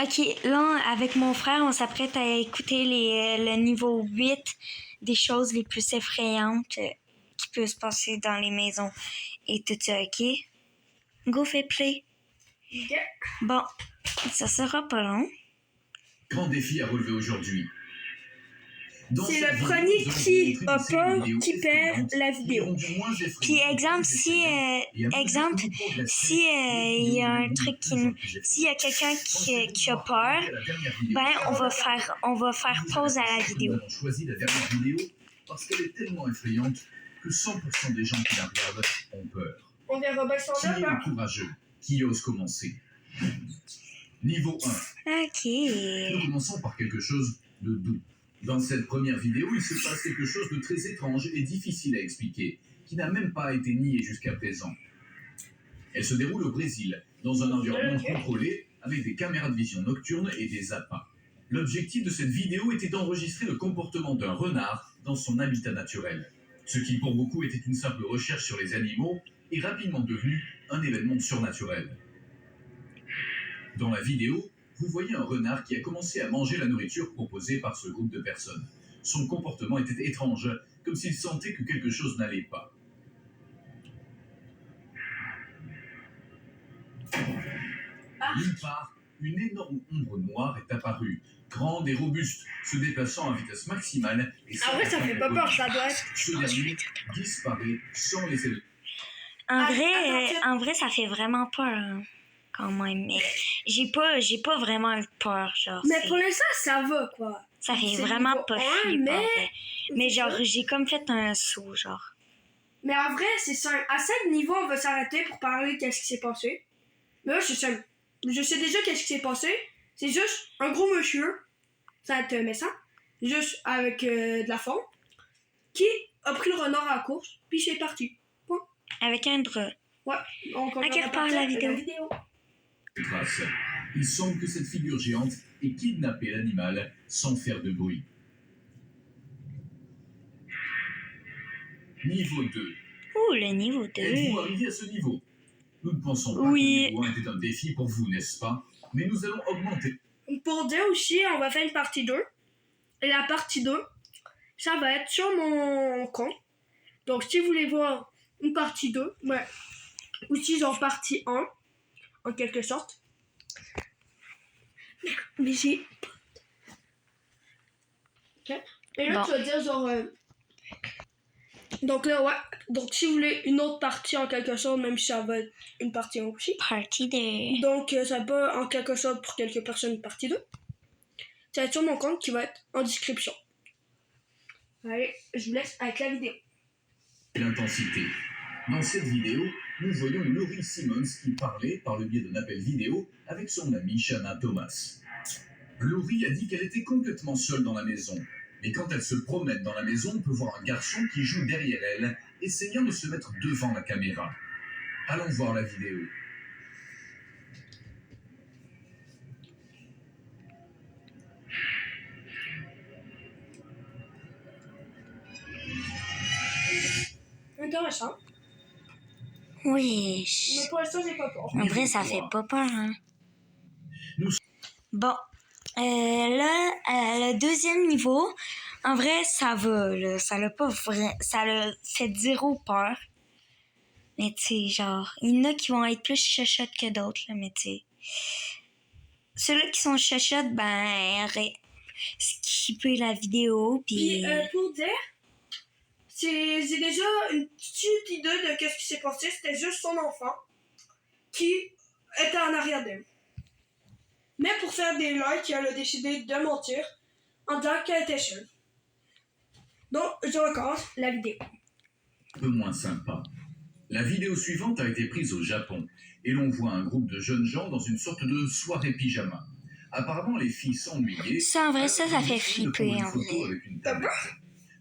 Ok, là, avec mon frère, on s'apprête à écouter le niveau 8 des choses les plus effrayantes qui peuvent se passer dans les maisons. Et tout ça, ok? Go, fais play. Yeah. Bon, ça sera pas long. Grand défi à relever aujourd'hui. C'est le premier qui a peur qui perd la vidéo. Puis exemple, si il y a un truc s'il y a quelqu'un qui a peur, ben on va faire pause à la vidéo. Nous avons choisi la dernière vidéo parce qu'elle est tellement effrayante que 100% des gens qui la regardent ont peur. On verra bien son Qui est le courageux? Qui ose commencer? Niveau 1. Ok. Nous commençons par quelque chose de doux. Dans cette première vidéo, il se passe quelque chose de très étrange et difficile à expliquer, qui n'a même pas été nié jusqu'à présent. Elle se déroule au Brésil, dans un environnement contrôlé, avec des caméras de vision nocturne et des appâts. L'objectif de cette vidéo était d'enregistrer le comportement d'un renard dans son habitat naturel. Ce qui pour beaucoup était une simple recherche sur les animaux est rapidement devenu un événement surnaturel. Dans la vidéo, vous voyez un renard qui a commencé à manger la nourriture proposée par ce groupe de personnes. Son comportement était étrange, comme s'il sentait que quelque chose n'allait pas. D'une part, une énorme ombre noire est apparue, grande et robuste, se déplaçant à vitesse maximale et Ah ouais, ça fait pas peur, ça doit être. Ce dernier disparaît sans laisser le... En vrai, ça fait vraiment peur, hein, quand même. Mais j'ai pas vraiment eu peur, genre. Mais pour l'instant, ça va, quoi. Ça fait C'est vraiment niveau pas 1, flippant. mais Mais genre, j'ai comme fait un saut, genre. Mais en vrai, c'est simple. À 5 niveaux, on va s'arrêter pour parler de qu'est-ce qui s'est passé. Mais là, c'est simple. Je sais déjà qu'est-ce qui s'est passé. C'est juste un gros monsieur, ça va être méchant, juste avec de la faune, qui a pris le renard à la course, puis c'est parti. Point. Avec un drap. Ouais, on À quelle part la vidéo? Trace. Il semble que cette figure géante ait kidnappé l'animal sans faire de bruit. Niveau 2. Ouh, le niveau 2. Êtes-vous arrivé à ce niveau? Nous ne pensons pas que le niveau 1 était un défi pour vous, n'est-ce pas? Mais nous allons augmenter. Pour dire aussi, on va faire une partie 2. Et la partie 2, ça va être sur mon compte. Donc, si vous voulez voir une partie 2, ouais, ou si genre partie 1, en quelque sorte. Merde, mais j'ai... Ok. Et là, Bon. tu vas dire genre... Donc là, ouais. Donc, si vous voulez une autre partie en quelque sorte, même si ça va être une partie 1 aussi. Partie 2. Donc, ça peut en quelque sorte pour quelques personnes une partie 2. Ça va être sur mon compte qui va être en description. Allez, je vous laisse avec la vidéo. L'intensité. Dans cette vidéo, nous voyons Laurie Simmons qui parlait par le biais d'un appel vidéo avec son amie Shanna Thomas. Laurie a dit qu'elle était complètement seule dans la maison. Mais quand elle se promène dans la maison, on peut voir un garçon qui joue derrière elle, essayant de se mettre devant la caméra. Allons voir la vidéo. Intéressant. Oui. Mais pour l'instant, j'ai pas peur. En vrai, ça fait pas peur, hein. Bon. Là, le deuxième niveau, en vrai, ça va, là. Ça l'a fait zéro peur. Mais tu sais, genre, il y en a qui vont être plus chuchotes que d'autres, là, mais tu sais. Ceux-là qui sont chuchotes, ben, skipper la vidéo, Puis, pour dire, j'ai déjà une petite idée de qu'est-ce qui s'est passé. C'était juste son enfant qui était en arrière d'elle. Mais pour faire des likes, elle a décidé de mentir en disant qu'elle était seule. Donc, je recommence la vidéo. Un peu moins sympa. La vidéo suivante a été prise au Japon et l'on voit un groupe de jeunes gens dans une sorte de soirée pyjama. Apparemment, les filles s'ennuyaient. Ça, en vrai, ça fait flipper, en vrai. Avec une tablette.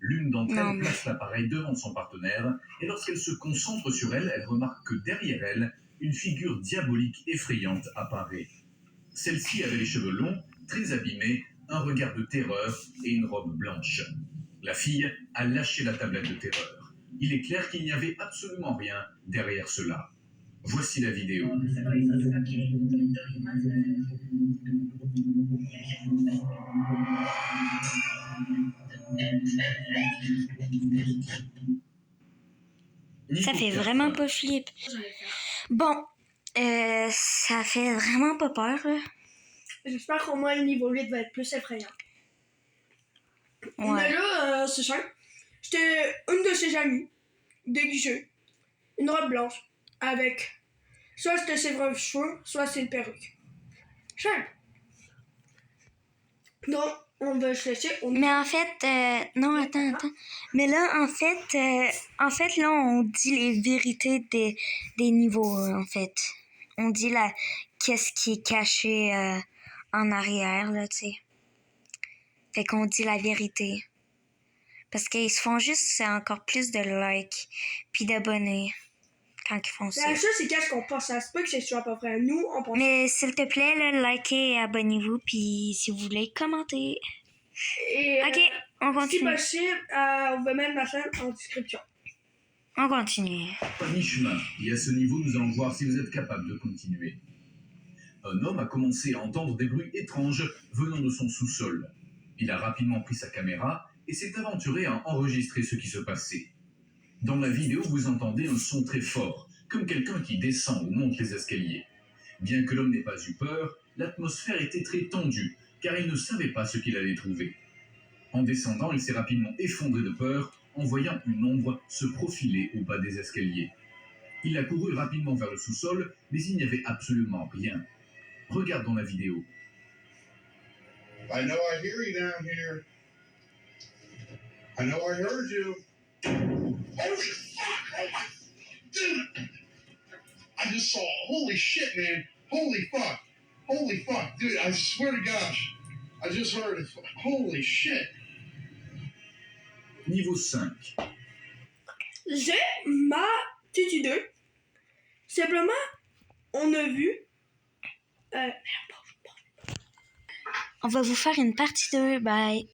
L'une d'entre elles place l'appareil devant son partenaire et lorsqu'elle se concentre sur elle, elle remarque que derrière elle, une figure diabolique effrayante apparaît. Celle-ci avait les cheveux longs, très abîmés, un regard de terreur et une robe blanche. La fille a lâché la tablette de terreur. Il est clair qu'il n'y avait absolument rien derrière cela. Voici la vidéo. Niveau Ça fait 4. vraiment pas flip. Bon, ça fait vraiment pas peur, là. J'espère qu'au moins le niveau 8 va être plus effrayant. Mais Ouais. là, c'est simple. J'étais une de ses amies, déguisée, une robe blanche, avec soit c'était ses vrais cheveux, soit c'est une perruque. Simple. Donc, on va se laisser. Mais en fait, non, attends. Mais là, en fait, là, on dit les vérités des niveaux, en fait. On dit qu'est-ce qui est caché en arrière, là, tu sais. Fait qu'on dit la vérité. Parce qu'ils se font juste encore plus de likes puis d'abonnés quand ils font ça. La chose, c'est qu'est-ce qu'on pense. Ça se peut que ce soit pas vrai. Nous, on pense. Mais s'il te plaît, là, likez et abonnez-vous, puis si vous voulez, commentez. Et, Ok, on si continue. possible, on va mettre la chaîne en description. On continue. À mi-chemin, et à ce niveau, nous allons voir si vous êtes capable de continuer. Un homme a commencé à entendre des bruits étranges venant de son sous-sol. Il a rapidement pris sa caméra et s'est aventuré à enregistrer ce qui se passait. Dans la vidéo, vous entendez un son très fort, comme quelqu'un qui descend ou monte les escaliers. Bien que l'homme n'ait pas eu peur, l'atmosphère était très tendue, car il ne savait pas ce qu'il allait trouver. En descendant, il s'est rapidement effondré de peur en voyant une ombre se profiler au bas des escaliers. Il a couru rapidement vers le sous-sol, mais il n'y avait absolument rien. Regardons la vidéo. I know I hear you down here. I know I heard you. Holy fuck! Dude! I just saw. Holy shit, man. Holy fuck. Holy fuck. Dude, I swear to gosh. I just heard it. Holy shit. Niveau 5. J'ai ma petite idée. Simplement, on a vu. On va vous faire une partie 2. Bye.